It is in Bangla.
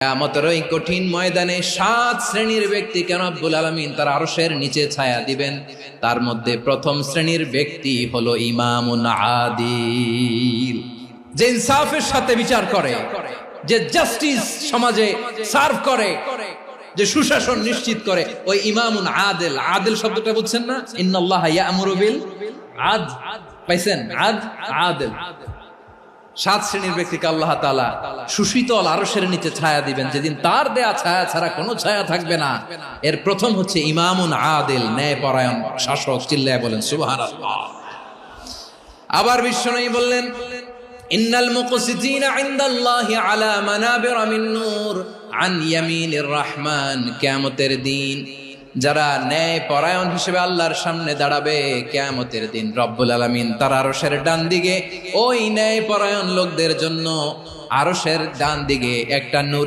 কিয়ামতের ওই কঠিন ময়দানে 7 শ্রেণীর ব্যক্তিকে রব্বুল আলামিন তার আরশের নিচে ছায়া দিবেন। তার মধ্যে প্রথম শ্রেণীর ব্যক্তি হলো ইমামুন আদিল, যে ইনসাফের সাথে বিচার করে, যে জাস্টিস সমাজে সার্ভ করে, যে সুশাসন নিশ্চিত করে, ওই ইমামুন আদিল। আদিল শব্দটা বুঝছেন না? ইন্নাল্লাহা ইয়া'মুরু বিল আদল, পাইছেন? আদিল। 7 শ্রেণীর ব্যক্তিকে আল্লাহ তাআলা সুশীতল আরশের নিচে ছায়া দিবেন, যেদিন তার দেয়া ছায়া ছাড়া কোনো ছায়া থাকবে না। এর প্রথম হচ্ছে ইমামুন আদিল, ন্যায়পরায়ণ শাসক। চিল্লায় বলেন সুবহানাল্লাহ। আবার বিশ্বনবী বললেন, ইন্নাল মুকসিতিনা ইনদাল্লাহি আলা মানাবিরা মিন নূর আন ইয়ামিনির রহমান। কিয়ামতের দিন যারা ন্যায় পরায়ণ হিসেবে আল্লাহর সামনে দাঁড়াবে, কিয়ামতের দিন রব্বুল আলামিন তার আরশের ডান দিকে ওই ন্যায় পরায়ণ লোকদের জন্য আরশের ডান দিকে একটা নূর